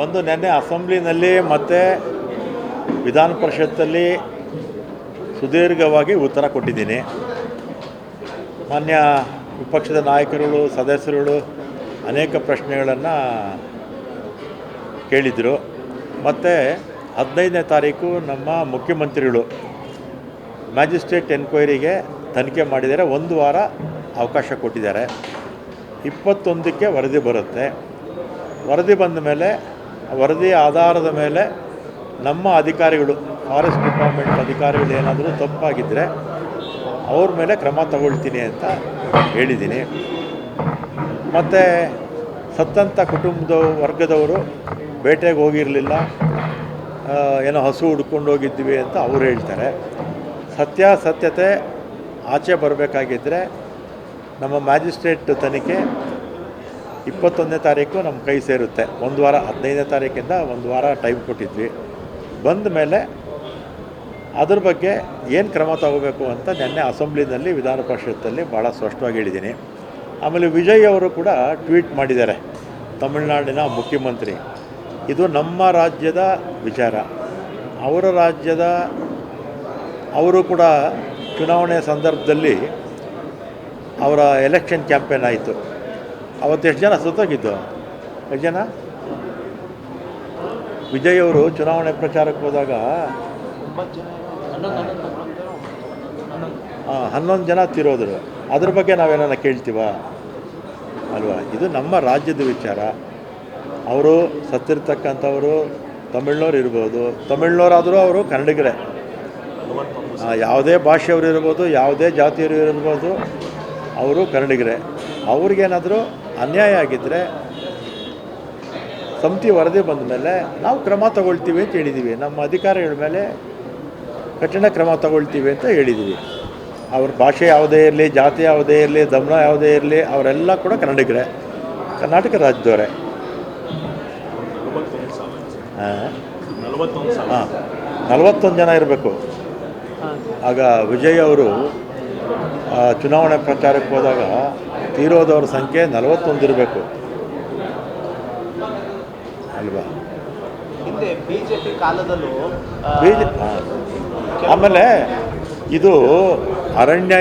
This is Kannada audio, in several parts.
ಒಂದು ನೆನ್ನೆ ಅಸೆಂಬ್ಲಿನಲ್ಲಿ ಮತ್ತು ವಿಧಾನ ಪರಿಷತ್ತಲ್ಲಿ ಸುದೀರ್ಘವಾಗಿ ಉತ್ತರ ಕೊಟ್ಟಿದ್ದೀನಿ. ಮಾನ್ಯ ವಿಪಕ್ಷದ ನಾಯಕರುಗಳು ಸದಸ್ಯರುಗಳು ಅನೇಕ ಪ್ರಶ್ನೆಗಳನ್ನು ಕೇಳಿದರು. ಮತ್ತು 15ನೇ ತಾರೀಕು ನಮ್ಮ ಮುಖ್ಯಮಂತ್ರಿಗಳು ಮ್ಯಾಜಿಸ್ಟ್ರೇಟ್ ಎನ್ಕ್ವೈರಿಗೆ ತನಿಖೆ ಮಾಡಿದ್ದಾರೆ. 1 ವಾರ ಅವಕಾಶ ಕೊಟ್ಟಿದ್ದಾರೆ. 21ಕ್ಕೆ ವರದಿ ಬರುತ್ತೆ. ವರದಿ ಬಂದ ಮೇಲೆ ವರದಿ ಆಧಾರದ ಮೇಲೆ ನಮ್ಮ ಅಧಿಕಾರಿಗಳು, ಫಾರೆಸ್ಟ್ ಡಿಪಾರ್ಟ್ಮೆಂಟ್ ಅಧಿಕಾರಿಗಳು ಏನಾದರೂ ತಪ್ಪಾಗಿದ್ದರೆ ಅವ್ರ ಮೇಲೆ ಕ್ರಮ ತಗೊಳ್ತೀನಿ ಅಂತ ಹೇಳಿದ್ದೀನಿ. ಮತ್ತು ಸತ್ತಂಥ ಕುಟುಂಬದ ವರ್ಗದವರು ಬೇಟೆಗೆ ಹೋಗಿರಲಿಲ್ಲ, ಏನೋ ಹಸು ಹುಡ್ಕೊಂಡು ಹೋಗಿದ್ವಿ ಅಂತ ಅವರು ಹೇಳ್ತಾರೆ. ಸತ್ಯಾಸತ್ಯತೆ ಆಚೆ ಬರಬೇಕಾಗಿದ್ದರೆ ನಮ್ಮ ಮ್ಯಾಜಿಸ್ಟ್ರೇಟ್ ತನಿಖೆ 21ನೇ ತಾರೀಕು ನಮ್ಮ ಕೈ ಸೇರುತ್ತೆ. 1 ವಾರ, 15ನೇ ತಾರೀಕಿಂದ 1 ವಾರ ಟೈಮ್ ಕೊಟ್ಟಿದ್ವಿ. ಬಂದ ಮೇಲೆ ಅದ್ರ ಬಗ್ಗೆ ಏನು ಕ್ರಮ ತಗೋಬೇಕು ಅಂತ ನಿನ್ನೆ ಅಸೆಂಬ್ಲಿನಲ್ಲಿ ವಿಧಾನ ಪರಿಷತ್ತಲ್ಲಿ ಭಾಳ ಸ್ಪಷ್ಟವಾಗಿ ಹೇಳಿದ್ದೀನಿ. ಆಮೇಲೆ ವಿಜಯ್ ಅವರು ಕೂಡ ಟ್ವೀಟ್ ಮಾಡಿದ್ದಾರೆ, ತಮಿಳುನಾಡಿನ ಮುಖ್ಯಮಂತ್ರಿ. ಇದು ನಮ್ಮ ರಾಜ್ಯದ ವಿಚಾರ. ಅವರ ರಾಜ್ಯದ ಅವರು ಕೂಡ ಚುನಾವಣೆ ಸಂದರ್ಭದಲ್ಲಿ ಅವರ ಎಲೆಕ್ಷನ್ ಕ್ಯಾಂಪೇನ್ ಆಯಿತು. ಅವತ್ತು ಎಷ್ಟು ಜನ ಸತ್ತೋಗಿದ್ದು? ಎಷ್ಟು ಜನ? ವಿಜಯ್ ಅವರು ಚುನಾವಣೆ ಪ್ರಚಾರಕ್ಕೆ ಹೋದಾಗ 11 ಜನ ತೀರೋದ್ರು. ಅದ್ರ ಬಗ್ಗೆ ನಾವೇನ ಕೇಳ್ತೀವ ಅಲ್ವಾ? ಇದು ನಮ್ಮ ರಾಜ್ಯದ ವಿಚಾರ. ಅವರು ಸತ್ತಿರ್ತಕ್ಕಂಥವರು ತಮಿಳ್ನವ್ರು ಇರ್ಬೋದು, ತಮಿಳ್ನವರಾದರೂ ಅವರು ಕನ್ನಡಿಗರೇ. ಯಾವುದೇ ಭಾಷೆಯವರು ಇರ್ಬೋದು, ಯಾವುದೇ ಜಾತಿಯವರು ಇರ್ಬೋದು, ಅವರು ಕನ್ನಡಿಗರೇ. ಅವ್ರಿಗೇನಾದರೂ ಅನ್ಯಾಯ ಆಗಿದ್ದರೆ ಸಮಿತಿ ವರದಿ ಬಂದ ಮೇಲೆ ನಾವು ಕ್ರಮ ತಗೊಳ್ತೀವಿ ಅಂತ ಹೇಳಿದ್ದೀವಿ. ನಮ್ಮ ಅಧಿಕಾರಿಗಳ ಮೇಲೆ ಕಠಿಣ ಕ್ರಮ ತಗೊಳ್ತೀವಿ ಅಂತ ಹೇಳಿದ್ದೀವಿ. ಅವ್ರ ಭಾಷೆ ಯಾವುದೇ ಇರಲಿ, ಜಾತಿ ಯಾವುದೇ ಇರಲಿ, ಧರ್ಮ ಯಾವುದೇ ಇರಲಿ, ಅವರೆಲ್ಲ ಕೂಡ ಕನ್ನಡಿಗರೇ, ಕರ್ನಾಟಕ ರಾಜ್ಯದವರೇ. 41 ಜನ ಇರಬೇಕು. ಆಗ ವಿಜಯ್ ಅವರು ಚುನಾವಣೆ ಪ್ರಚಾರಕ್ಕೆ ಹೋದಾಗ ತೀರೋದವ್ರ ಸಂಖ್ಯೆ 41 ಇರಬೇಕು ಅಲ್ವಾ? ಹಿಂದೆ ಬಿಜೆಪಿ ಕಾಲದಲ್ಲೂ ಆಮೇಲೆ ಇದು ಅರಣ್ಯ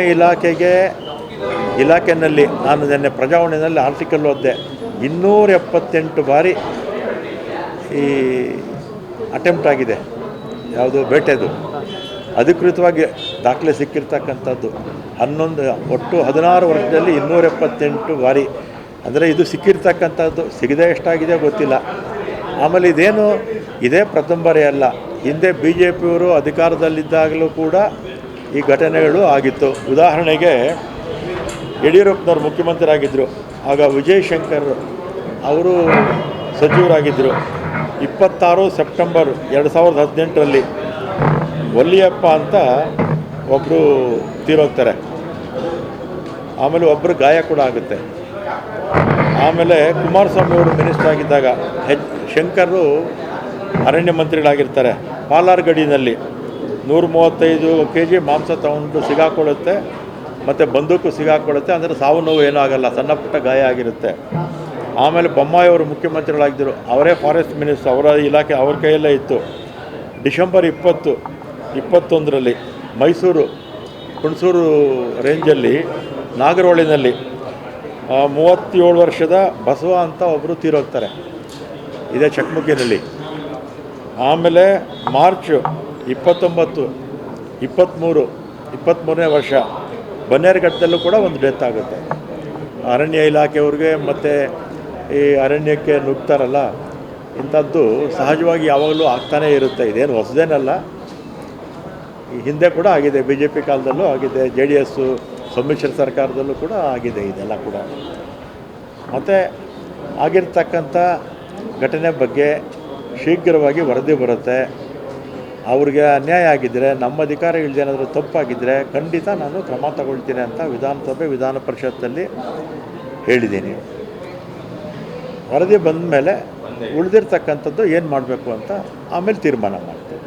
ಇಲಾಖೆಯಲ್ಲಿ ನಾನು ನಿನ್ನೆ ಪ್ರಜಾವಾಣಿನಲ್ಲಿ ಆರ್ಟಿಕಲ್ ಓದಿದೆ. 278 ಬಾರಿ ಈ ಅಟೆಂಪ್ಟ್ ಆಗಿದೆ. ಯಾವುದು ಬೇಟೆದು ಅಧಿಕೃತವಾಗಿ ದಾಖಲೆ ಸಿಕ್ಕಿರ್ತಕ್ಕಂಥದ್ದು. ಒಟ್ಟು 16 ವರ್ಷದಲ್ಲಿ 278 ಬಾರಿ. ಅಂದರೆ ಇದು ಸಿಕ್ಕಿರ್ತಕ್ಕಂಥದ್ದು. ಸಿಗದೆ ಎಷ್ಟಾಗಿದೆ ಗೊತ್ತಿಲ್ಲ. ಆಮೇಲೆ ಇದೇ ಪ್ರಥಮ ಬಾರಿ ಅಲ್ಲ. ಹಿಂದೆ BJPಯವರು ಅಧಿಕಾರದಲ್ಲಿದ್ದಾಗಲೂ ಕೂಡ ಈ ಘಟನೆಗಳು ಆಗಿತ್ತು. ಉದಾಹರಣೆಗೆ ಯಡಿಯೂರಪ್ಪನವ್ರು ಮುಖ್ಯಮಂತ್ರಿ ಆಗಿದ್ದರು. ಆಗ ವಿಜಯ್ ಶಂಕರ್ ಅವರು ಸಚಿವರಾಗಿದ್ದರು. 26 ಸೆಪ್ಟೆಂಬರ್ 2018ರಲ್ಲಿ ವಲ್ಲಿಯಪ್ಪ ಅಂತ ಒಬ್ಬರು ತೀರೋಗ್ತಾರೆ. ಆಮೇಲೆ ಒಬ್ಬರು ಗಾಯ ಕೂಡ ಆಗುತ್ತೆ. ಆಮೇಲೆ ಕುಮಾರಸ್ವಾಮಿ ಅವರು ಮಿನಿಸ್ಟರ್ ಆಗಿದ್ದಾಗ ಶಂಕರು ಅರಣ್ಯ ಮಂತ್ರಿಗಳಾಗಿರ್ತಾರೆ. ಪಾಲಾರ್ ಗಡಿನಲ್ಲಿ 135 kg ಮಾಂಸ ತಗೊಂಡು ಸಿಗಾಕೊಳ್ಳುತ್ತೆ, ಮತ್ತು ಬಂದೂಕು ಸಿಗಾಕೊಳ್ಳುತ್ತೆ. ಅಂದರೆ ಸಾವು ನೋವು ಏನೂ ಆಗಲ್ಲ, ಸಣ್ಣ ಪುಟ್ಟ ಗಾಯ ಆಗಿರುತ್ತೆ. ಆಮೇಲೆ ಬೊಮ್ಮಾಯಿ ಅವರು ಮುಖ್ಯಮಂತ್ರಿಗಳಾಗಿದ್ದರು. ಅವರೇ ಫಾರೆಸ್ಟ್ ಮಿನಿಸ್ಟರ್, ಅವರ ಇಲಾಖೆ ಅವ್ರ ಕೈಯಲ್ಲೇ ಇತ್ತು. ಡಿಸೆಂಬರ್ 2021ರಲ್ಲಿ ಮೈಸೂರು ಹುಣಸೂರು ರೇಂಜಲ್ಲಿ ನಾಗರಹೊಳಿನಲ್ಲಿ 37 ವರ್ಷದ ಬಸವ ಅಂತ ಒಬ್ಬರು ತೀರೋಗ್ತಾರೆ, ಇದೇ ಚಕ್ಮುಕ್ಕಿನಲ್ಲಿ. ಆಮೇಲೆ ಮಾರ್ಚ್ 29, 23, 23ನೇ ವರ್ಷ ಬನ್ನೇರುಘಟ್ಟದಲ್ಲೂ ಕೂಡ ಒಂದು ಡೆತ್ ಆಗುತ್ತೆ. ಅರಣ್ಯ ಇಲಾಖೆಯವ್ರಿಗೆ ಮತ್ತು ಈ ಅರಣ್ಯಕ್ಕೆ ನುಗ್ತಾರಲ್ಲ, ಇಂಥದ್ದು ಸಹಜವಾಗಿ ಯಾವಾಗಲೂ ಆಗ್ತಾನೇ ಇರುತ್ತೆ. ಇದೇನು ಹೊಸದೇನಲ್ಲ. ಈ ಹಿಂದೆ ಕೂಡ ಆಗಿದೆ, BJP ಕಾಲದಲ್ಲೂ ಆಗಿದೆ, JDS ಸಮ್ಮಿಶ್ರ ಸರ್ಕಾರದಲ್ಲೂ ಕೂಡ ಆಗಿದೆ ಇದೆಲ್ಲ ಕೂಡ. ಮತ್ತು ಆಗಿರ್ತಕ್ಕಂಥ ಘಟನೆ ಬಗ್ಗೆ ಶೀಘ್ರವಾಗಿ ವರದಿ ಬರುತ್ತೆ. ಅವ್ರಿಗೆ ಅನ್ಯಾಯ ಆಗಿದ್ದರೆ, ನಮ್ಮ ಅಧಿಕಾರಿಗಳದ್ದೇನಾದರೂ ತಪ್ಪಾಗಿದ್ದರೆ ಖಂಡಿತ ನಾನು ಕ್ರಮ ತಗೊಳ್ತೀನಿ ಅಂತ ವಿಧಾನಸಭೆ ವಿಧಾನ ಪರಿಷತ್ತಲ್ಲಿ ಹೇಳಿದ್ದೀನಿ. ವರದಿ ಬಂದ ಮೇಲೆ ಉಳಿದಿರ್ತಕ್ಕಂಥದ್ದು ಏನು ಮಾಡಬೇಕು ಅಂತ ಆಮೇಲೆ ತೀರ್ಮಾನ ಮಾಡ್ತೀನಿ.